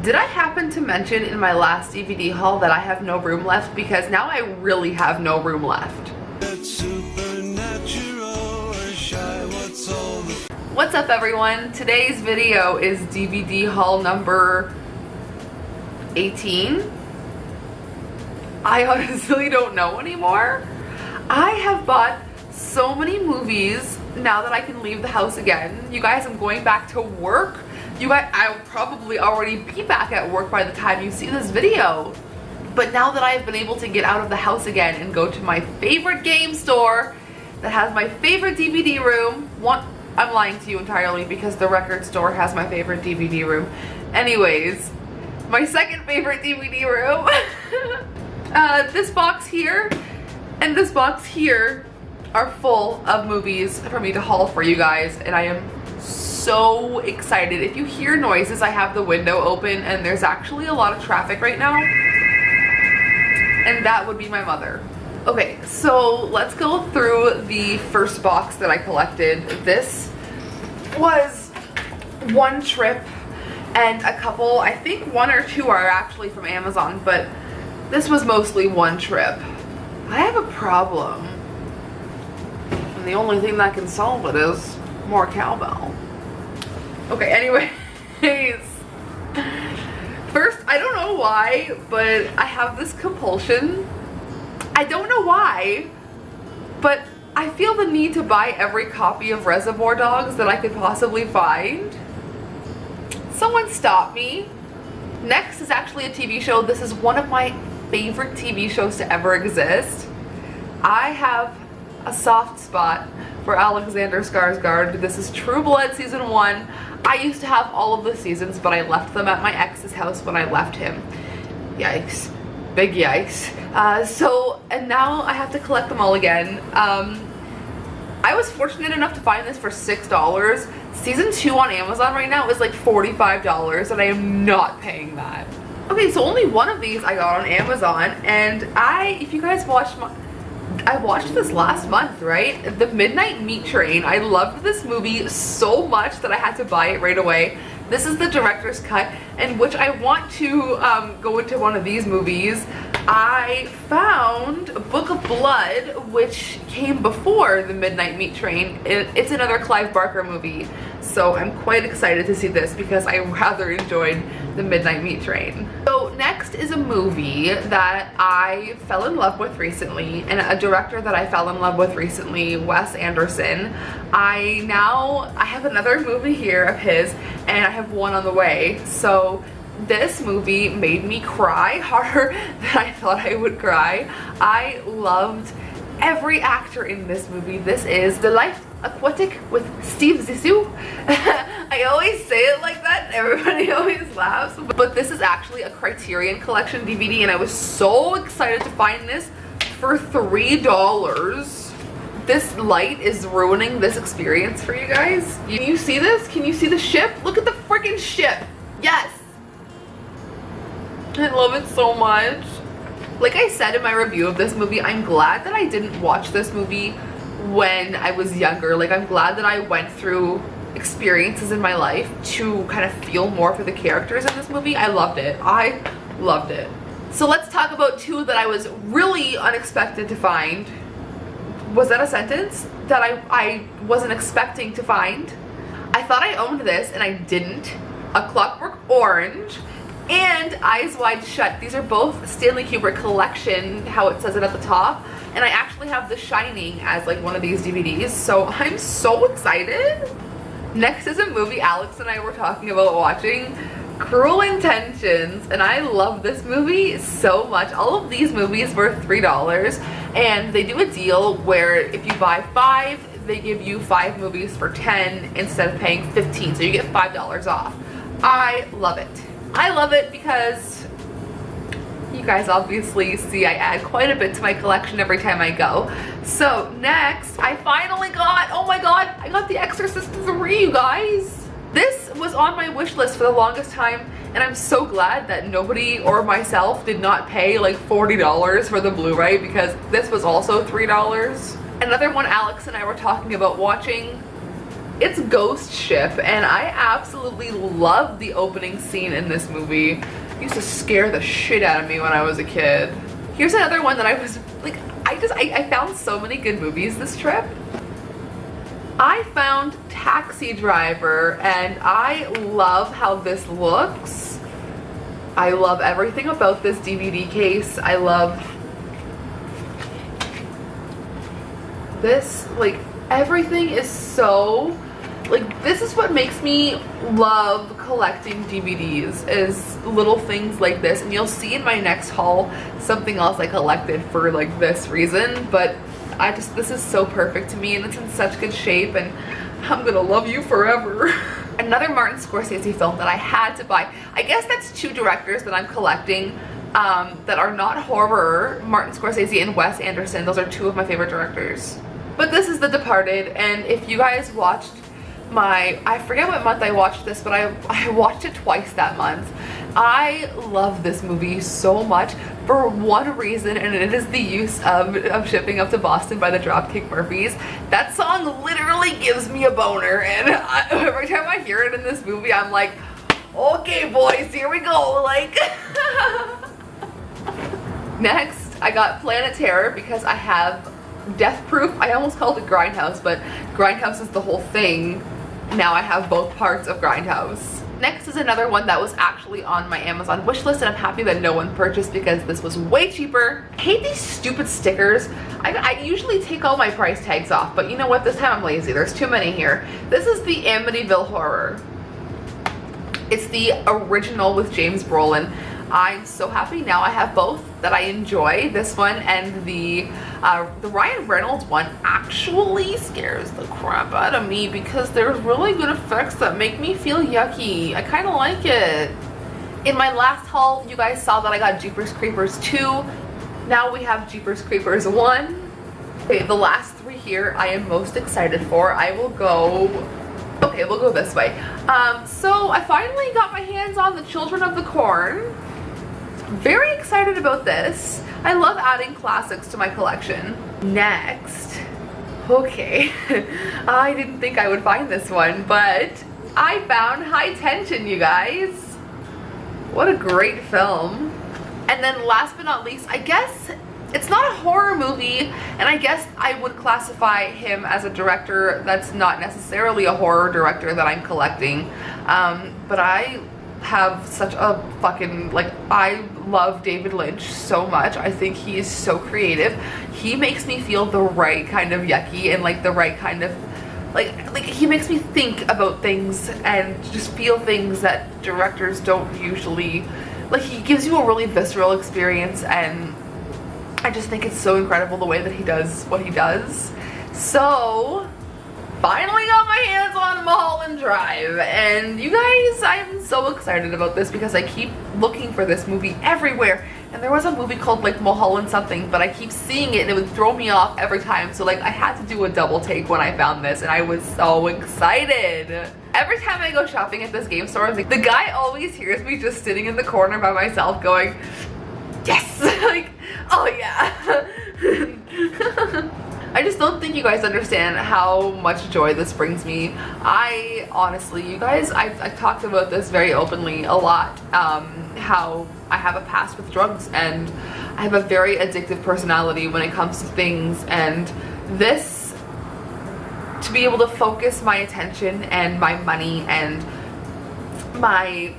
Did I happen to mention in my last DVD haul that I have no room left? Because now I really have no room left. What's up everyone? Today's video is DVD haul number 18. I honestly don't know anymore. I have bought so many movies now that I can leave the house again. You guys, I'm going back to work. You guys, I'll probably already be back at work by the time you see this video. But now that I've been able to get out of the house again and go to my favorite game store that has my favorite DVD room, I'm lying to you entirely because the record store has my favorite DVD room. Anyways, my second favorite DVD room, this box here and this box here are full of movies for me to haul for you guys, and I am so excited. If you hear noises, I have the window open and there's actually a lot of traffic right now, and that would be my mother. Okay, so let's go through the first box that I collected. This was one trip and a couple, I think one or two are actually from Amazon, but this was mostly one trip. I have a problem, and the only thing that can solve it is more cowbell. Okay, anyways, first, I don't know why, but I have this compulsion. I don't know why, but I feel the need to buy every copy of Reservoir Dogs that I could possibly find. Someone stop me. Next is actually a TV show. This is one of my favorite TV shows to ever exist. I have a soft spot for Alexander Skarsgård. This is True Blood season 1. I used to have all of the seasons, but I left them at my ex's house when I left him. Yikes. Big yikes. And now I have to collect them all again. I was fortunate enough to find this for $6. Season 2 on Amazon right now is like $45, and I am not paying that. Okay, so only one of these I got on Amazon, and if you guys watched I watched this last month, right? The Midnight Meat Train. I loved this movie so much that I had to buy it right away. This is the director's cut, in which I want to go into one of these movies. I found Book of Blood, which came before the Midnight Meat Train. It's another Clive Barker movie, so I'm quite excited to see this because I rather enjoyed the Midnight Meat Train. So next is a movie that I fell in love with recently, and a director that I fell in love with recently, Wes Anderson. I have another movie here of his, and I have one on the way. So this movie made me cry harder than I thought I would cry. I loved every actor in this movie. This is The Life Aquatic with Steve Zissou. I always say it like that and everybody always laughs, but this is actually a Criterion Collection DVD, and I was so excited to find this for $3. This light is ruining this experience for you guys. Can you see this? Can you see the ship? Look at the freaking ship. Yes. I love it so much. Like I said in my review of this movie, I'm glad that I didn't watch this movie when I was younger. Like, I'm glad that I went through experiences in my life to kind of feel more for the characters in this movie. I loved it. I loved it. So let's talk about two that I was really unexpected to find. Was that a sentence? That I wasn't expecting to find? I thought I owned this and I didn't. A Clockwork Orange and Eyes Wide Shut. These are both Stanley Kubrick collection, how it says it at the top. And I actually have The Shining as like one of these DVDs, so I'm so excited. Next is a movie Alex and I were talking about watching, Cruel Intentions, and I love this movie so much. All of these movies were $3, and they do a deal where if you buy 5, they give you 5 movies for 10 instead of paying 15, so you get $5 off. I love it. I love it because you guys obviously see I add quite a bit to my collection every time I go. So next, I finally got, oh my god, I got The Exorcist 3, you guys. This was on my wish list for the longest time, and I'm so glad that nobody or myself did not pay like $40 for the Blu-ray, because this was also $3. Another one Alex and I were talking about watching It's Ghost Ship, and I absolutely love the opening scene in this movie. It used to scare the shit out of me when I was a kid. Here's another one that I was like, I found so many good movies this trip. I found Taxi Driver, and I love how this looks. I love everything about this DVD case. I love this, like, everything is so, like, this is what makes me love collecting DVDs, is little things like this. And you'll see in my next haul something else I collected for like this reason, but this is so perfect to me, and it's in such good shape, and I'm gonna love you forever. Another Martin Scorsese film that I had to buy. I guess that's two directors that I'm collecting that are not horror. Martin Scorsese and Wes Anderson. Those are two of my favorite directors. But this is The Departed, and if you guys watched I forget what month I watched this, but I watched it twice that month. I love this movie so much for one reason, and it is the use of Shipping Up to Boston by the Dropkick Murphys. That song literally gives me a boner, and every time I hear it in this movie, I'm like, okay boys, here we go, like. Next, I got Planet Terror because I have Death Proof. I almost called it Grindhouse, but Grindhouse is the whole thing. Now I have both parts of Grindhouse. Next is another one that was actually on my Amazon wishlist, and I'm happy that no one purchased because this was way cheaper. I hate these stupid stickers. I usually take all my price tags off, but you know what? This time I'm lazy. There's too many here. This is the Amityville Horror. It's the original with James Brolin. I'm so happy now I have both, that I enjoy this one, and the Ryan Reynolds one actually scares the crap out of me because there's really good effects that make me feel yucky. I kind of like it. In my last haul, you guys saw that I got Jeepers Creepers 2. Now we have Jeepers Creepers 1. Okay, the last three here I am most excited for. I will go... Okay, we'll go this way. So I finally got my hands on the Children of the Corn. Very excited about this. I love adding classics to my collection. Next, okay, I didn't think I would find this one, but I found High Tension, you guys. What a great film. And then last but not least, I guess it's not a horror movie, and I guess I would classify him as a director that's not necessarily a horror director that I'm collecting, but I have such a fucking, like, I love David Lynch so much. I think he is so creative. He makes me feel the right kind of yucky, and like the right kind of like he makes me think about things and just feel things that directors don't usually, like, he gives you a really visceral experience, and I just think it's so incredible the way that he does what he does. So finally got my hands on Mulholland Drive, and you guys, I'm so excited about this because I keep looking for this movie everywhere, and there was a movie called like Mulholland something, but I keep seeing it and it would throw me off every time, so like I had to do a double take when I found this, and I was so excited. Every time I go shopping at this game store, like, the guy always hears me just sitting in the corner by myself going, yes, like, oh yeah. I just don't think you guys understand how much joy this brings me. I honestly, you guys, I've talked about this very openly a lot, how I have a past with drugs, and I have a very addictive personality when it comes to things, and this, to be able to focus my attention and my money and my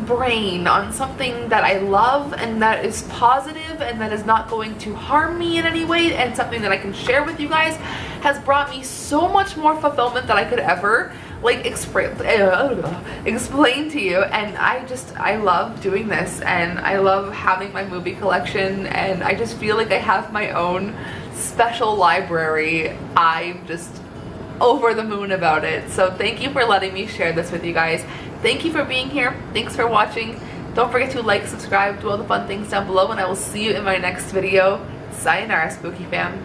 brain on something that I love and that is positive and that is not going to harm me in any way, and something that I can share with you guys, has brought me so much more fulfillment than I could ever like explain to you. And I love doing this, and I love having my movie collection, and I just feel like I have my own special library. I'm just over the moon about it. So thank you for letting me share this with you guys. Thank you for being here. Thanks for watching. Don't forget to like, subscribe, do all the fun things down below, and I will see you in my next video. Sayonara, Spooky fam.